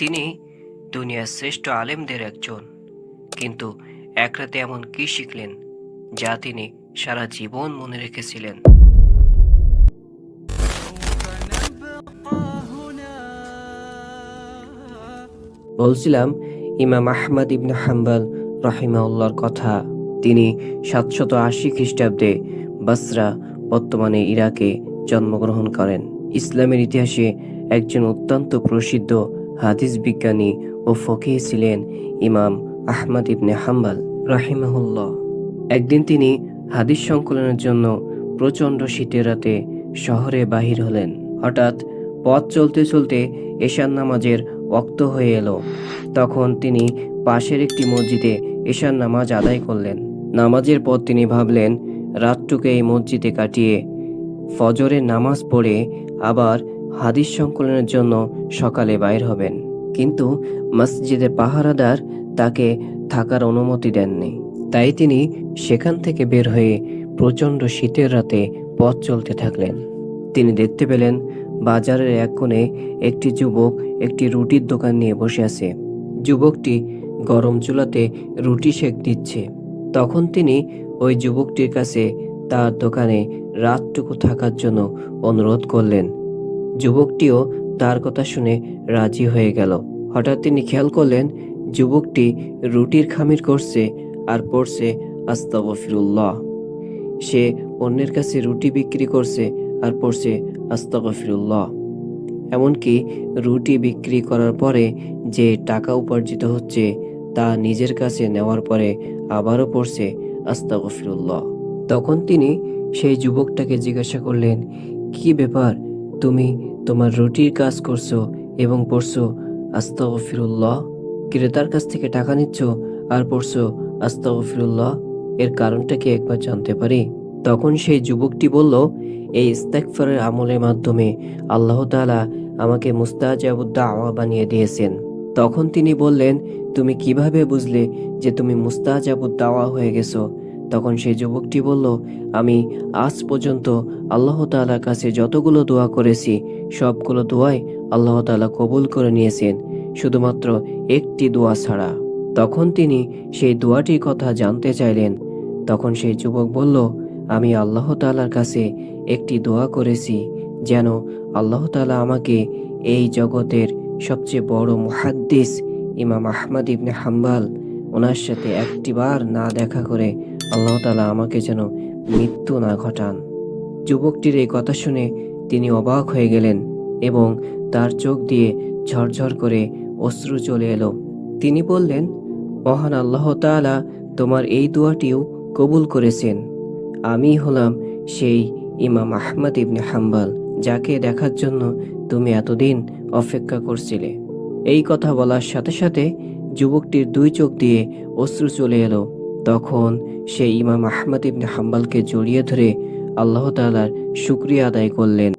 তিনি দুনিয়ার শ্রেষ্ঠ আলেমদের একজন, কিন্তু এক রাতে এমন কি শিখলেন যা তিনি সারা জীবন মনে রেখেছিলেন? বলছিলাম ইমাম আহমদ ইবনে হাম্বল রাহিমাহুল্লাহর কথা। তিনি 780 খ্রিস্টাব্দে বাসরা, বর্তমানে ইরাকে জন্মগ্রহণ করেন। ইসলামের ইতিহাসে একজন অত্যন্ত প্রসিদ্ধ হাদিস বিজ্ঞানী ও ফকিহ ছিলেন ইমাম আহমদ ইবনে হাম্বল রাহিমাহুল্লাহ। একদিন তিনি হাদিস সংকলনের জন্য প্রচণ্ড শীতের রাতে শহরে বাহির হলেন। হঠাৎ পথ চলতে চলতে এশার নামাজের ওয়াক্ত হয়ে এলো। তখন তিনি পাশের একটি মসজিদে এশার নামাজ আদায় করলেন। নামাজের পর তিনি ভাবলেন, রাতটুকু এই মসজিদে কাটিয়ে ফজরের নামাজ পড়ে আবার হাদিস সংকলনের জন্য সকালে বাইর হবেন। কিন্তু মসজিদের পাহারাদার তাকে থাকার অনুমতি দেননি। তাই তিনি সেখান থেকে বের হয়ে প্রচণ্ড শীতের রাতে পথ চলতে থাকলেন। তিনি দেখতে পেলেন বাজারের এক কোণে একটি যুবক একটি রুটির দোকান নিয়ে বসে আছে। যুবকটি গরম চুলাতে রুটি সেক দিচ্ছে। তখন তিনি ওই যুবকটির কাছে তার দোকানে রাতটুকু থাকার জন্য অনুরোধ করলেন। যুবকটিও তার কথা শুনে রাজি হয়ে গেল। হঠাৎ তিনি খেয়াল করলেন যুবকটি রুটির খামির করছে আর পড়ছে আস্তাগফিরুল্লাহ। সে অন্যের কাছে রুটি বিক্রি করছে আর পড়ছে আস্তাগফিরুল্লাহ। এমনকি রুটি বিক্রি করার পরে যে টাকা উপার্জিত হচ্ছে তা নিজের কাছে নেওয়ার পরে আবারও পড়ছে আস্তাগফিরুল্লাহ। তখন তিনি সেই যুবকটাকে জিজ্ঞাসা করলেন, কি ব্যাপার, তুমি তোমার রুটির কাজ করছো এবং পড়ছো আস্তাগফিরুল্লাহ? ক্রেতার কাছ থেকে টাকা নিচ্ছ আর পড়ছো আস্তাগফিরুল্লাহ, এর কারণটা কি একবার জানতে পারি? তখন সেই যুবকটি বলল, এই ইস্তেগফারের আমলের মাধ্যমে আল্লাহ তাআলা আমাকে মুস্তাজাবুদ দাওয়া বানিয়ে দিয়েছেন। তখন তিনি বললেন, তুমি কিভাবে বুঝলে যে তুমি মুস্তাজাবুদ দাওয়া হয়ে গেছো? তখন সেই যুবকটি বলল, আমি আজ পর্যন্ত আল্লাহ তাআলার কাছে যতগুলো দোয়া করেছি সবগুলো দোয়াই আল্লাহ তাআলা কবুল করে নিয়েছেন, শুধুমাত্র একটি দোয়া ছাড়া। তখন তিনি সেই দোয়াটির কথা জানতে চাইলেন। তখন সেই যুবক বলল, আমি আল্লাহ তাআলার কাছে একটি দোয়া করেছি যেন আল্লাহ তাআলা আমাকে এই জগতের সবচেয়ে বড় মুহাদ্দিস ইমাম আহমদ ইবনে হাম্বল ওনার সাথে একটিবার না দেখা করে আল্লাহ তাআলা আমাকে যেন মৃত্যু না ঘটান। যুবকটির এই কথা শুনে তিনি অবাক হয়ে গেলেন এবং তার চোখ দিয়ে ঝরঝর করে অশ্রু চলে এলো। তিনি বললেন, মহান আল্লাহ তাআলা তোমার এই দোয়াটিও কবুল করেছেন। আমি হলাম সেই ইমাম আহমদ ইবনে হাম্বল যাকে দেখার জন্য তুমি এতদিন অপেক্ষা করছিলে। এই কথা বলার সাথে সাথে যুবকটির দুই চোখ দিয়ে অশ্রু চলে এলো। তখন সেই ইমাম আহমদ ইবনে হাম্বলকে জড়িয়ে ধরে আল্লাহ তাআলার শুকরিয়া আদায় করলেন।